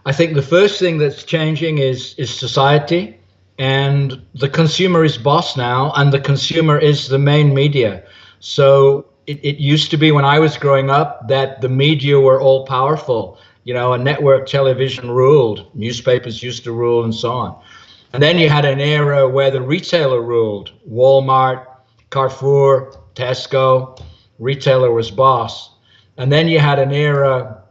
I think the first thing that's changing is society, and the consumer is boss now, and the consumer is the main media. So it used to be when I was growing up that the media were all powerful. You know, a network television ruled, newspapers used to rule, and so on. And then you had an era where the retailer ruled. Walmart, Carrefour, Tesco, retailer was boss. And then you had an era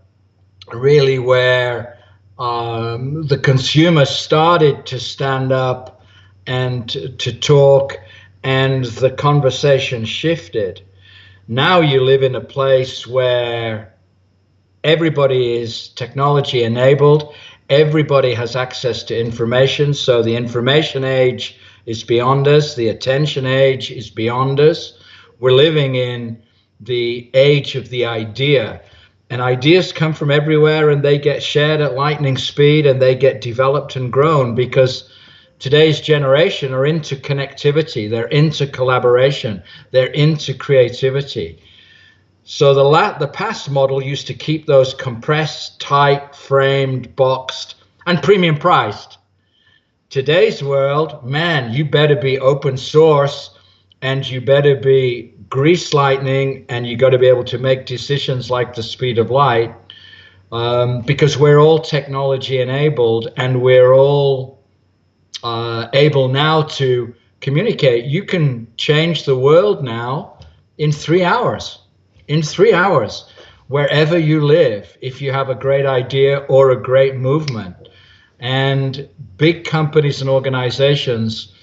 really where the consumer started to stand up and to talk, and the conversation shifted. Now you live in a place where everybody is technology enabled. Everybody has access to information. So the information age is beyond us. The attention age is beyond us. We're living in the age of the idea. And ideas come from everywhere, and they get shared at lightning speed, and they get developed and grown because today's generation are into connectivity. They're into collaboration. They're into creativity. So the past model used to keep those compressed, tight, framed, boxed, and premium priced. Today's world, man, you better be open source, and you better be grease lightning, and you got to be able to make decisions like the speed of light, because we're all technology enabled, and we're all able now to communicate. You can change the world now in 3 hours. In 3 hours, wherever you live, if you have a great idea or a great movement. And big companies and organizations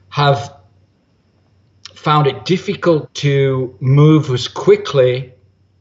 have found it difficult to move as quickly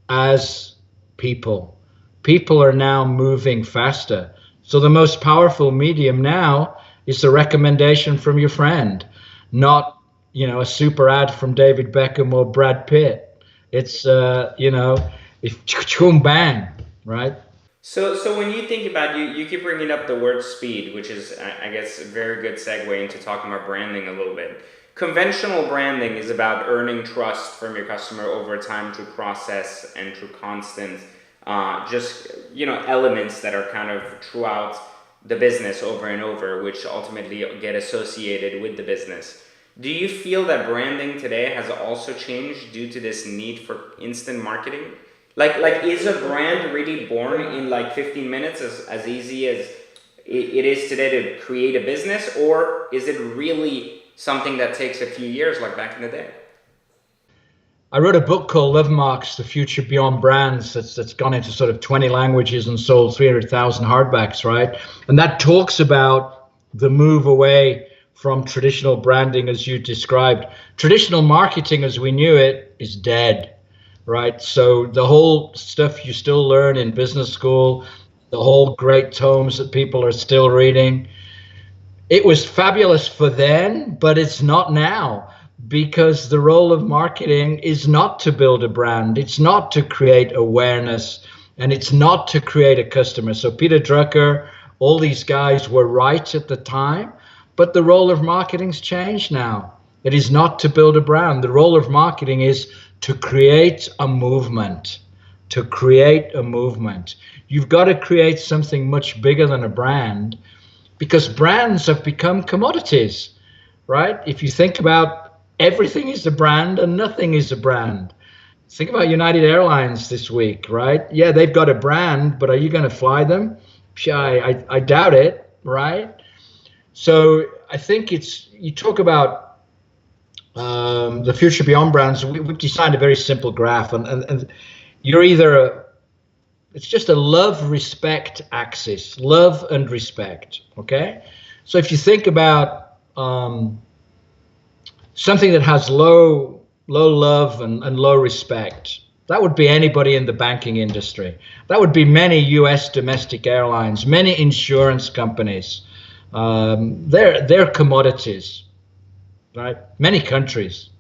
as people. People are now moving faster. So the most powerful medium now is the recommendation from your friend, not, a super ad from David Beckham or Brad Pitt. It's, it's choom bang, right? So when you think about you keep bringing up the word speed, which is, I guess, a very good segue into talking about branding a little bit. Conventional branding is about earning trust from your customer over time through process and through constant, elements that are kind of throughout the business over and over, which ultimately get associated with the business. Do you feel that branding today has also changed due to this need for instant marketing? Like is a brand really born in like 15 minutes as easy as it is today to create a business, or is it really something that takes a few years like back in the day? I wrote a book called Love Marks, The Future Beyond Brands, that's gone into sort of 20 languages and sold 300,000 hardbacks, right? And that talks about the move away from traditional branding as you described. Traditional marketing as we knew it is dead, right? So the whole stuff you still learn in business school, the whole great tomes that people are still reading, it was fabulous for then, but it's not now, because the role of marketing is not to build a brand. It's not to create awareness, and it's not to create a customer. So Peter Drucker, all these guys were right at the time, but the role of marketing's changed now. It is not to build a brand. The role of marketing is to create a movement, to create a movement. You've got to create something much bigger than a brand, because brands have become commodities, right? If you think about everything is a brand and nothing is a brand. Think about United Airlines this week, right? Yeah, they've got a brand, but are you going to fly them? I doubt it, right? So I think you talk about the future beyond brands. We've designed a very simple graph, and you're either it's just a love-respect axis, love and respect, okay? So if you think about something that has low love and low respect, that would be anybody in the banking industry. That would be many US domestic airlines, many insurance companies. They're commodities, right? Many countries.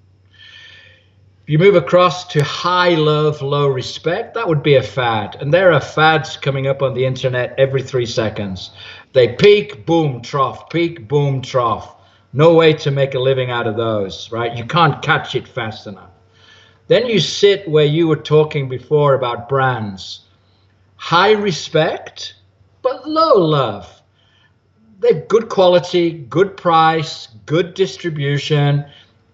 If you move across to high love, low respect, that would be a fad. And there are fads coming up on the internet every 3 seconds. They peak, boom, trough, peak, boom, trough. No way to make a living out of those, right? You can't catch it fast enough. Then you sit where you were talking before about brands. High respect, but low love. They've good quality, good price, good distribution.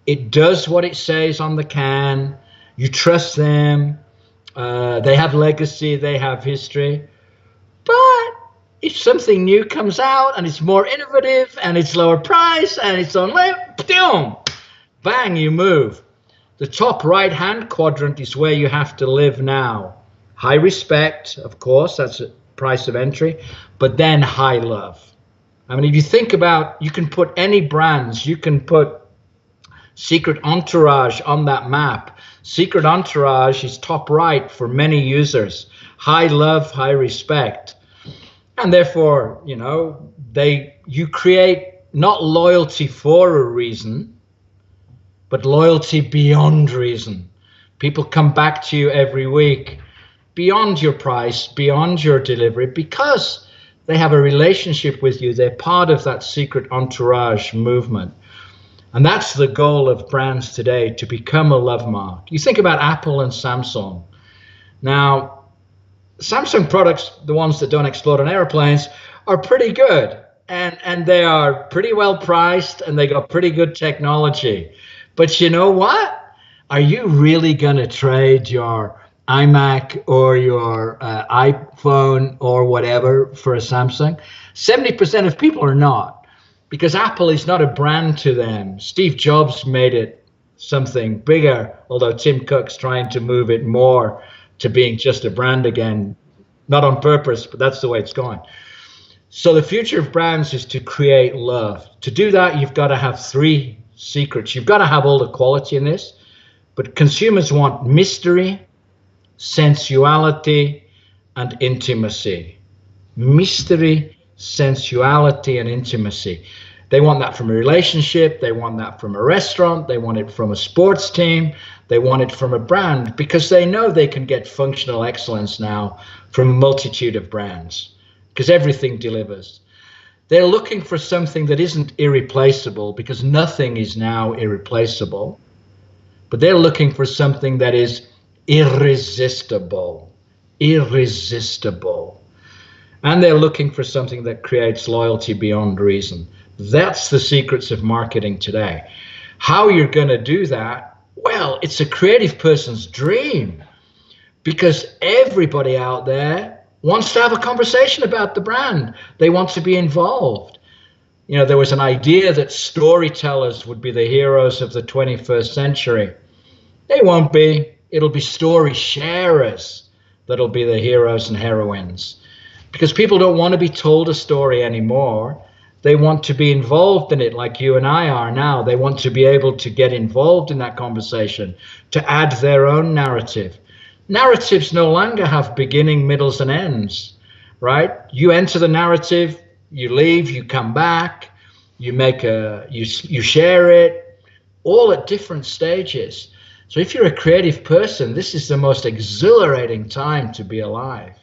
It does what it says on the can. You trust them. They have legacy, they have history. But if something new comes out and it's more innovative and it's lower price and it's on boom, bang, you move. The top right hand quadrant is where you have to live now. High respect, of course, that's a price of entry, but then high love. I mean, if you think about, you can put any brands, you can put Secret Entourage on that map. Secret Entourage is top right for many users. High love, high respect. And therefore, you create not loyalty for a reason, but loyalty beyond reason. People come back to you every week beyond your price, beyond your delivery, because they have a relationship with you. They're part of that secret entourage movement. And that's the goal of brands today, to become a love mark. You think about Apple and Samsung. Now, Samsung products, the ones that don't explode on airplanes, are pretty good. And they are pretty well priced, and they got pretty good technology. But you know what? Are you really going to trade your iMac or your iPhone or whatever for a Samsung? 70% of people are not, because Apple is not a brand to them. Steve Jobs made it something bigger, although Tim Cook's trying to move it more to being just a brand again, not on purpose, but that's the way it's going. So the future of brands is to create love. To do that, you've got to have three secrets. You've got to have all the quality in this, but consumers want mystery, sensuality, and intimacy. Mystery, sensuality, and intimacy. They want that from a relationship. They want that from a restaurant. They want it from a sports team. They want it from a brand, because they know they can get functional excellence now from a multitude of brands, because everything delivers. They're looking for something that isn't irreplaceable, because nothing is now irreplaceable. But they're looking for something that is irresistible. Irresistible. And they're looking for something that creates loyalty beyond reason. That's the secrets of marketing today. How you're going to do that? Well, it's a creative person's dream, because everybody out there wants to have a conversation about the brand. They want to be involved. There was an idea that storytellers would be the heroes of the 21st century. They won't be. It'll be story sharers that'll be the heroes and heroines, because people don't want to be told a story anymore. They want to be involved in it, like you and I are now. They want to be able to get involved in that conversation, to add their own narrative. Narratives no longer have beginning, middles, and ends, right? You enter the narrative, you leave, you come back, you share it, all at different stages. So if you're a creative person, this is the most exhilarating time to be alive.